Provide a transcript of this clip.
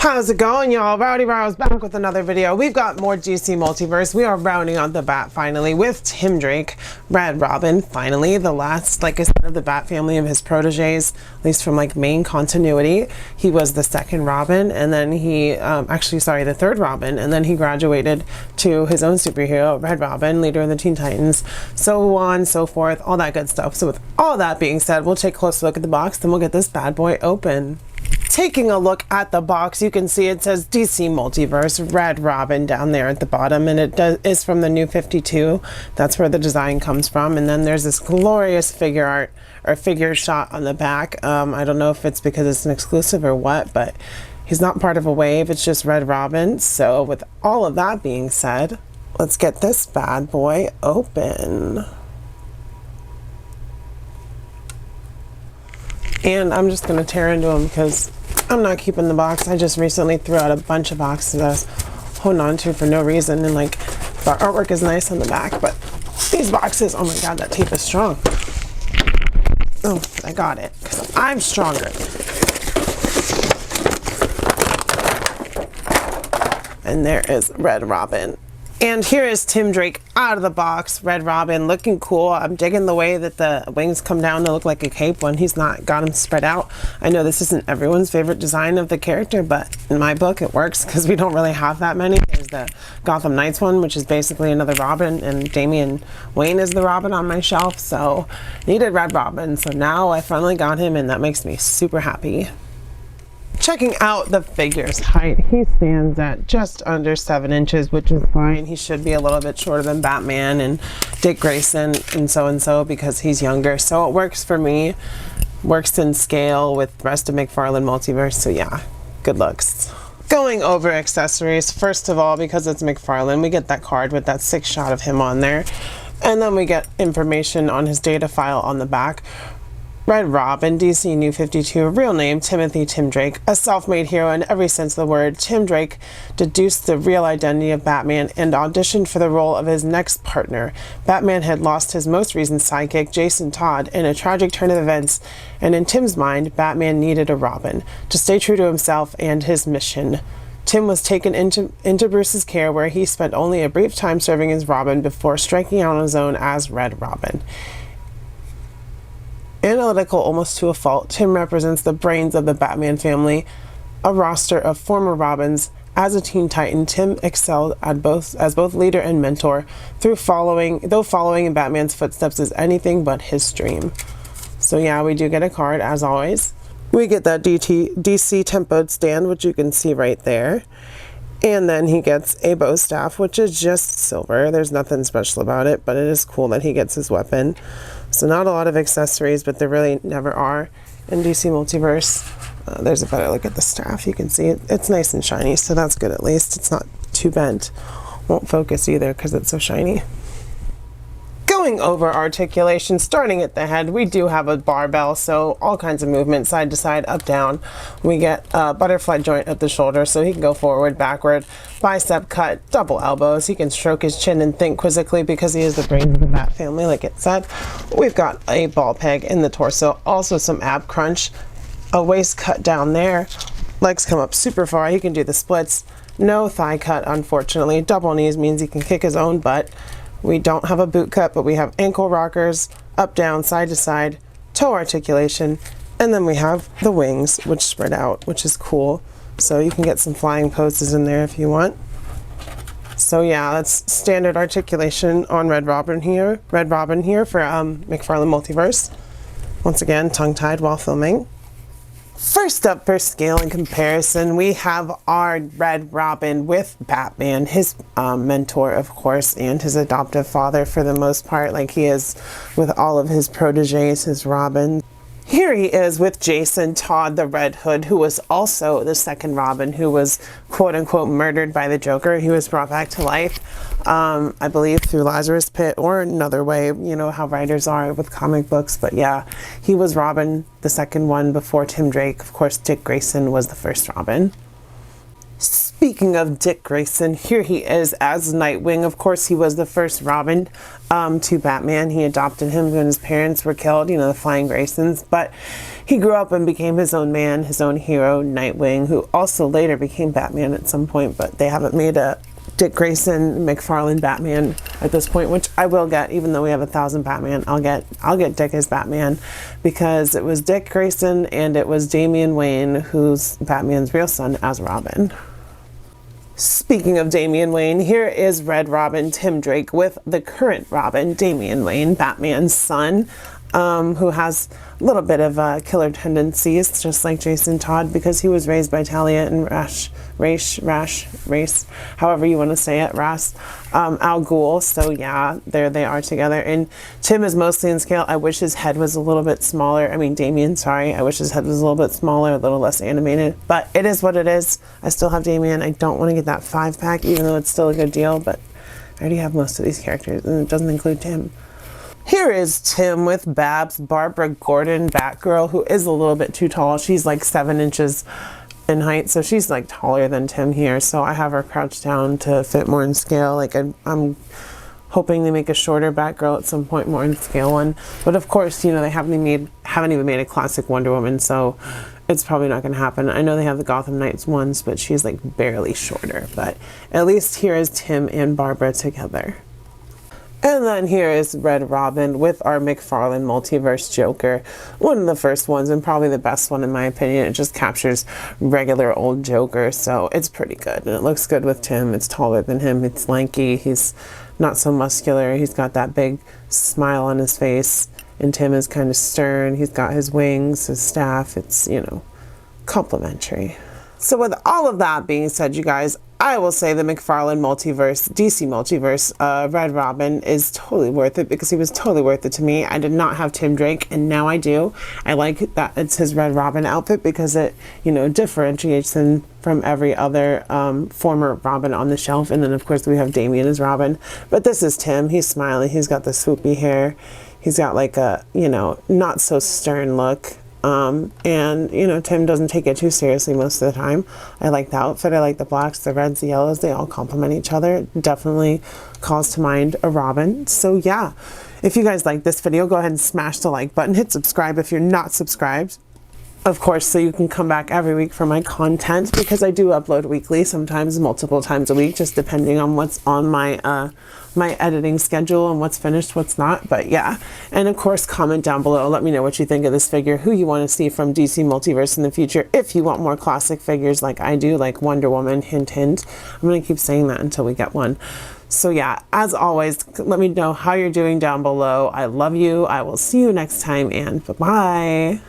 How's it going, y'all? Rowdy Row's back with another video. We've got more DC Multiverse. We are rounding out the Bat finally with Tim Drake, Red Robin, finally the last, like I said, of the Bat family of his proteges, at least from like main continuity. He was the second Robin, and then he, the third Robin, and then he graduated to his own superhero, Red Robin, leader of the Teen Titans, so on, so forth, all that good stuff. So with all that being said, we'll take a closer look at the box, then we'll get this bad boy open. Taking a look at the box, you can see it says DC Multiverse, Red Robin down there at the bottom, and it is from the New 52. That's where the design comes from. And then there's this glorious figure art or figure shot on the back. I don't know if it's because it's an exclusive or what, but he's not part of a wave. It's just Red Robin. So with all of that being said, let's get this bad boy open. And I'm just going to tear into them because I'm not keeping the box. I just recently threw out a bunch of boxes that I was holding on to for no reason. And like, the artwork is nice on the back, but these boxes, oh my God, that tape is strong. Oh, I got it because I'm stronger. And there is Red Robin. And here is Tim Drake out of the box, Red Robin, looking cool. I'm digging the way that the wings come down to look like a cape when he's not got them spread out. I know this isn't everyone's favorite design of the character, but in my book it works because we don't really have that many. There's the Gotham Knights one, which is basically another Robin, and Damian Wayne is the Robin on my shelf, so needed Red Robin. So now I finally got him, and that makes me super happy. Checking out the figure's height, he stands at just under 7 inches, which is fine. He should be a little bit shorter than Batman and Dick Grayson and so because he's younger. So it works for me, works in scale with the rest of Mcfarlane Multiverse. So yeah, good looks. Going over accessories, first of all, because it's Mcfarlane, we get that card with that 6 shot of him on there. And then we get information on his data file on the back. Red Robin, DC New 52, real name Timothy Tim Drake, a self-made hero in every sense of the word. Tim Drake deduced the real identity of Batman and auditioned for the role of his next partner. Batman had lost his most recent sidekick, Jason Todd, in a tragic turn of events, and in Tim's mind, Batman needed a Robin to stay true to himself and his mission. Tim was taken into Bruce's care, where he spent only a brief time serving as Robin before striking out on his own as Red Robin. Analytical almost to a fault, Tim represents the brains of the Batman family, a roster of former Robins. As a Teen Titan, Tim excelled at as both leader and mentor, though following in Batman's footsteps is anything but his dream. So yeah, we do get a card, as always. We get that DC tempoed stand, which you can see right there. And then he gets a bow staff, which is just silver. There's nothing special about it, but it is cool that he gets his weapon. So not a lot of accessories, but there really never are in DC Multiverse. There's a better look at the staff. You can see it. It's nice and shiny, so that's good at least. It's not too bent. Won't focus either because it's so shiny. Going over articulation, starting at the head, we do have a barbell, so all kinds of movement, side to side, up, down. We get a butterfly joint at the shoulder, so he can go forward, backward, bicep cut, double elbows. He can stroke his chin and think quizzically because he is the brains of the Bat family, like it said. We've got a ball peg in the torso, also some ab crunch, a waist cut down there, legs come up super far. He can do the splits. No thigh cut, unfortunately. Double knees means he can kick his own butt. We don't have a boot cut, but we have ankle rockers, up, down, side to side, toe articulation, and then we have the wings, which spread out, which is cool. So you can get some flying poses in there if you want. So yeah, that's standard articulation on Red Robin here for Mcfarlane Multiverse. Once again, tongue-tied while filming. First up for scale and comparison, we have our Red Robin with Batman, his mentor, of course, and his adoptive father for the most part, like he is with all of his proteges, his Robin. Here he is with Jason Todd, the Red Hood, who was also the second Robin, who was quote-unquote murdered by the Joker. He was brought back to life, I believe, through Lazarus Pit or another way, you know how writers are with comic books. But yeah, he was Robin, the second one before Tim Drake. Of course, Dick Grayson was the first Robin. Speaking of Dick Grayson, here he is as Nightwing. Of course, he was the first Robin to Batman. He adopted him when his parents were killed, you know, the Flying Graysons. But he grew up and became his own man, his own hero, Nightwing, who also later became Batman at some point. But they haven't made a Dick Grayson, Mcfarlane Batman at this point, which I will get, even though we have 1,000 Batman. I'll get Dick as Batman, because it was Dick Grayson and it was Damian Wayne, who's Batman's real son, as Robin. Speaking of Damian Wayne, here is Red Robin Tim Drake with the current Robin, Damian Wayne, Batman's son, who has a little bit of killer tendencies, just like Jason Todd, because he was raised by Talia and Ra's, however you want to say it, Al Ghul. So yeah, there they are together. And Tim is mostly in scale. I wish his head was a little bit smaller. I mean, Damian, sorry. I wish his head was a little bit smaller, a little less animated. But it is what it is. I still have Damian. I don't want to get that 5-pack, even though it's still a good deal. But I already have most of these characters, and it doesn't include Tim. Here is Tim with Babs, Barbara Gordon, Batgirl, who is a little bit too tall. She's like 7 inches in height, so she's like taller than Tim here. So I have her crouched down to fit more in scale. Like I'm hoping they make a shorter Batgirl at some point, more in scale one. But of course, you know, they haven't even made a classic Wonder Woman, so it's probably not going to happen. I know they have the Gotham Knights ones, but she's like barely shorter. But at least here is Tim and Barbara together. And then here is Red Robin with our Mcfarlane Multiverse Joker. One of the first ones, and probably the best one in my opinion. It just captures regular old Joker, so it's pretty good. And it looks good with Tim. It's taller than him. It's lanky. He's not so muscular. He's got that big smile on his face. And Tim is kind of stern. He's got his wings, his staff. It's, you know, complimentary. So with all of that being said, you guys, I will say the Mcfarlane Multiverse, DC Multiverse, Red Robin is totally worth it, because he was totally worth it to me. I did not have Tim Drake, and now I do. I like that it's his Red Robin outfit, because it, you know, differentiates him from every other former Robin on the shelf. And then, of course, we have Damian as Robin. But this is Tim. He's smiling. He's got the swoopy hair. He's got like a, you know, not so stern look. And, you know, Tim doesn't take it too seriously most of the time. I like the outfit. I like the blacks, the reds, the yellows. They all complement each other. It definitely calls to mind a Robin. So, yeah, if you guys like this video, go ahead and smash the like button. Hit subscribe if you're not subscribed. Of course, so you can come back every week for my content, because I do upload weekly, sometimes multiple times a week, just depending on what's on my my editing schedule and what's finished, what's not. But yeah, and of course, comment down below. Let me know what you think of this figure, who you want to see from DC Multiverse in the future. If you want more classic figures like I do, like Wonder Woman, hint, hint. I'm going to keep saying that until we get one. So yeah, as always, let me know how you're doing down below. I love you. I will see you next time, and bye-bye.